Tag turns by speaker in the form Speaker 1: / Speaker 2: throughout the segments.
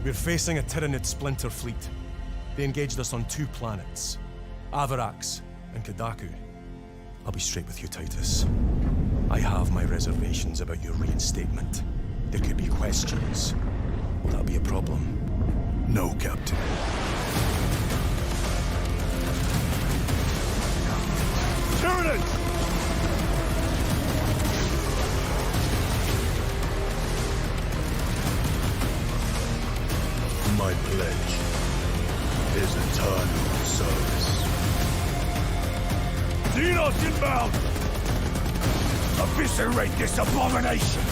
Speaker 1: We're facing a Tyranid splinter fleet. They engaged us on 2 planets, Avarax and Kadaku. I'll be straight with you, Titus. I have my reservations about your reinstatement. There could be questions. Will that be a problem? No, Captain. Tyranids! My pledge is eternal service. Xenos inbound! Eviscerate this abomination!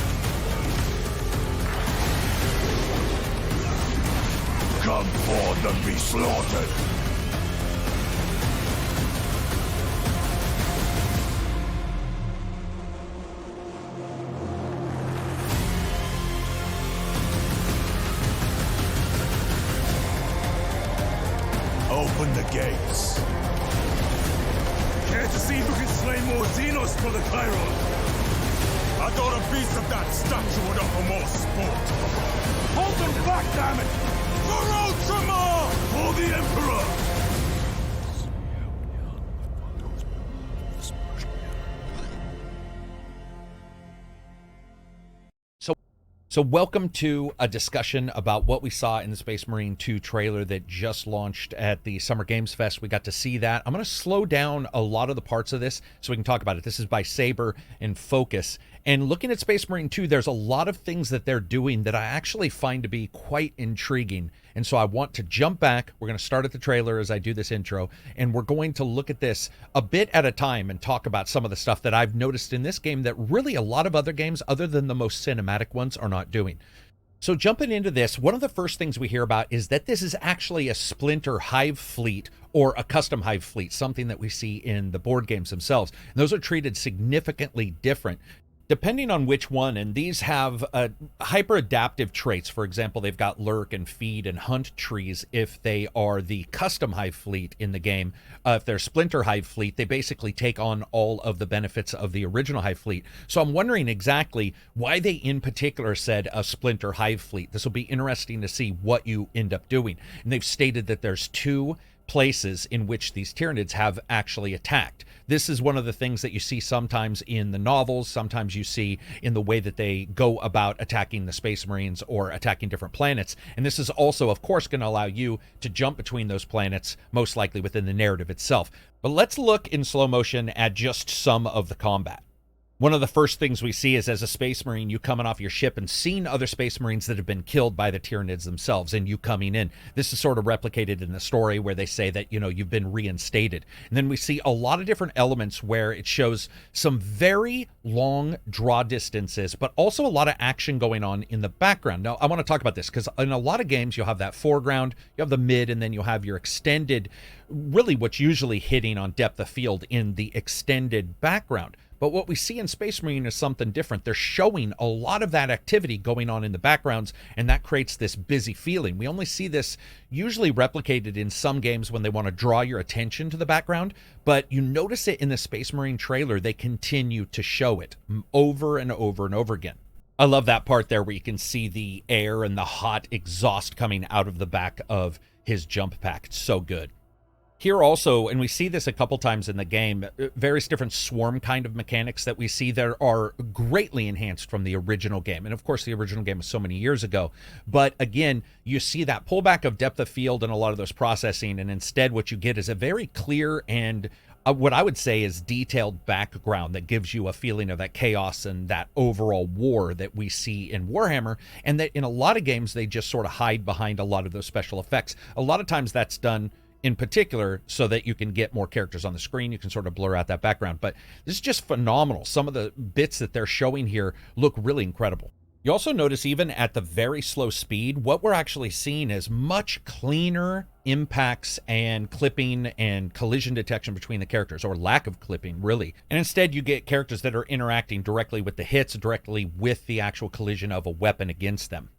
Speaker 1: Come forth and be slaughtered! Open the gates. Care to see who can slay more Xenos for the Chiron? I thought a piece of that statue would offer more sport. Hold them back, damn it! For Ultramar! For the Emperor!
Speaker 2: So welcome to a discussion about what we saw in the Space Marine 2 trailer that just launched at the Summer Games Fest. We got to see that. I'm going to slow down a lot of the parts of this so we can talk about it. This is by Saber and Focus. And looking at Space Marine 2, there's a lot of things that they're doing that I actually find to be quite intriguing. And so I want to jump back. We're going to start at the trailer as I do this intro, and we're going to look at this a bit at a time and talk about some of the stuff that I've noticed in this game that really a lot of other games, other than the most cinematic ones, are not doing. So jumping into this, one of the first things we hear about is that this is actually a splinter hive fleet or a custom hive fleet, something that we see in the board games themselves. And those are treated significantly different depending on which one, and these have hyper-adaptive traits. For example, they've got lurk and feed and hunt trees if they are the custom hive fleet in the game. If they're splinter hive fleet, they basically take on all of the benefits of the original hive fleet. So I'm wondering exactly why they in particular said a splinter hive fleet. This will be interesting to see what you end up doing. And they've stated that there's 2 places in which these Tyranids have actually attacked. This is one of the things that you see sometimes in the novels, sometimes you see in the way that they go about attacking the Space Marines or attacking different planets. And this is also, of course, going to allow you to jump between those planets, most likely within the narrative itself. But let's look in slow motion at just some of the combat. One of the first things we see is, as a Space Marine, you coming off your ship and seeing other Space Marines that have been killed by the Tyranids themselves, and you coming in. This is sort of replicated in the story where they say that, you've been reinstated. And then we see a lot of different elements where it shows some very long draw distances, but also a lot of action going on in the background. Now, I want to talk about this because in a lot of games, you'll have that foreground, you have the mid, and then you'll have your extended, really what's usually hitting on depth of field in the extended background. But what we see in Space Marine is something different. They're showing a lot of that activity going on in the backgrounds, and that creates this busy feeling. We only see this usually replicated in some games when they want to draw your attention to the background, but you notice it in the Space Marine trailer. They continue to show it over and over and over again. I love that part there where you can see the air and the hot exhaust coming out of the back of his jump pack. It's so good. Here also, and we see this a couple times in the game, various different swarm kind of mechanics that we see that are greatly enhanced from the original game. And of course, the original game was so many years ago. But again, you see that pullback of depth of field and a lot of those processing. And instead, what you get is a very clear and what I would say is detailed background that gives you a feeling of that chaos and that overall war that we see in Warhammer. And that in a lot of games, they just sort of hide behind a lot of those special effects. A lot of times that's done in particular so that you can get more characters on the screen. You can sort of blur out that background, but this is just phenomenal. Some of the bits that they're showing here look really incredible. You also notice even at the very slow speed, what we're actually seeing is much cleaner impacts and clipping and collision detection between the characters, or lack of clipping, really. And instead you get characters that are interacting directly with the hits, directly with the actual collision of a weapon against them.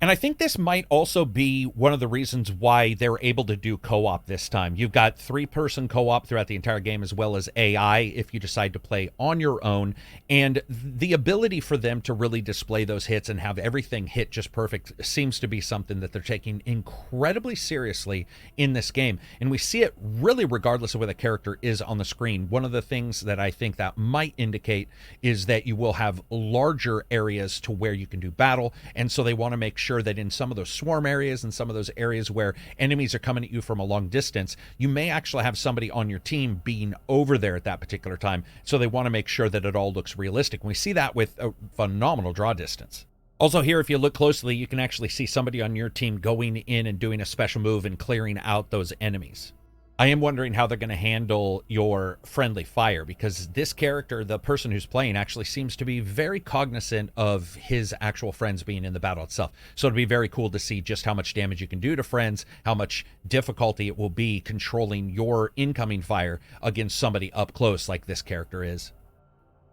Speaker 2: And I think this might also be one of the reasons why they're able to do co-op this time. You've got 3-person co-op throughout the entire game, as well as AI if you decide to play on your own. And the ability for them to really display those hits and have everything hit just perfect seems to be something that they're taking incredibly seriously in this game. And we see it really regardless of where the character is on the screen. One of the things that I think that might indicate is that you will have larger areas to where you can do battle. And so they want to make sure that in some of those swarm areas and some of those areas where enemies are coming at you from a long distance, you may actually have somebody on your team being over there at that particular time. So they want to make sure that it all looks realistic. And we see that with a phenomenal draw distance. Also here, if you look closely, you can actually see somebody on your team going in and doing a special move and clearing out those enemies. I am wondering how they're going to handle your friendly fire, because this character, the person who's playing, actually seems to be very cognizant of his actual friends being in the battle itself. So it'll be very cool to see just how much damage you can do to friends, how much difficulty it will be controlling your incoming fire against somebody up close like this character is.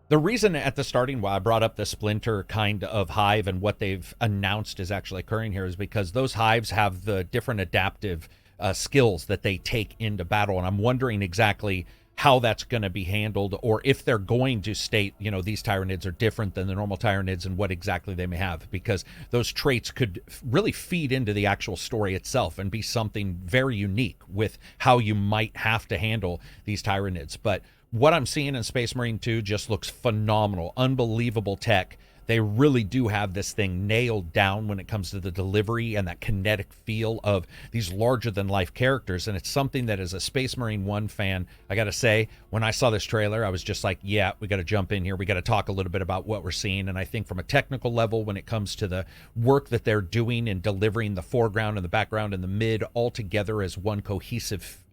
Speaker 2: The reason at the starting why I brought up the splinter kind of hive and what they've announced is actually occurring here is because those hives have the different adaptive skills that they take into battle, and I'm wondering exactly how that's going to be handled, or if they're going to state, you know, these Tyranids are different than the normal Tyranids and what exactly they may have, because those traits could really feed into the actual story itself and be something very unique with how you might have to handle these Tyranids. But what I'm seeing in Space Marine 2 just looks phenomenal, unbelievable tech. They really do have this thing nailed down when it comes to the delivery and that kinetic feel of these larger-than-life characters. And it's something that, as a Space Marine 1 fan, I got to say, when I saw this trailer, I was just like, yeah, we got to jump in here. We got to talk a little bit about what we're seeing. And I think from a technical level, when it comes to the work that they're doing and delivering the foreground and the background and the mid all together as one cohesive,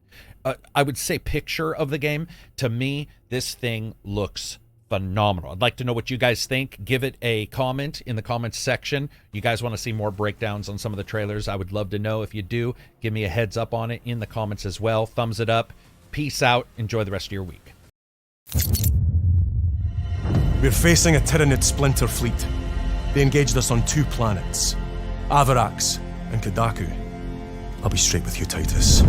Speaker 2: I would say, picture of the game, to me, this thing looks phenomenal. I'd like to know what you guys think. Give it a comment in the comments section. You guys want to see more breakdowns on some of the trailers? I would love to know. If you do, give me a heads up on it in the comments as well. Thumbs it up. Peace out. Enjoy the rest of your week.
Speaker 1: We're facing a Tyranid splinter fleet. They engaged us on 2 planets, Avarax and Kadaku. I'll be straight with you, Titus.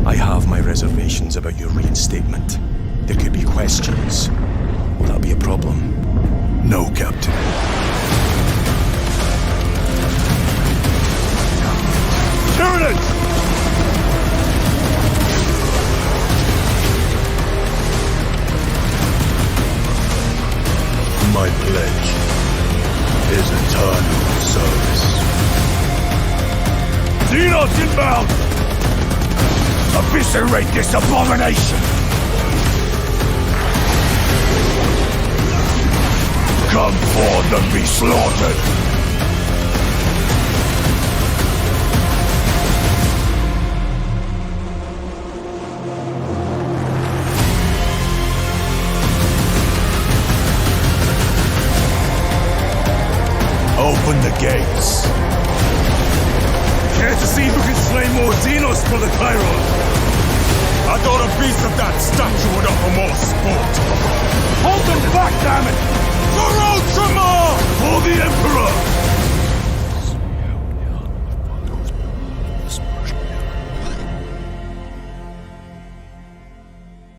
Speaker 1: I have my reservations about your reinstatement. There could be questions. Will that be a problem? No, Captain. Tyranids! My pledge is eternal service. Xenos inbound! Eviscerate this abomination! Come forth and be slaughtered! Open the gates! Care to see who can slay more Xenos for the Chiron? I thought a piece of that statue would offer more sport! Hold them back, damn it! Your own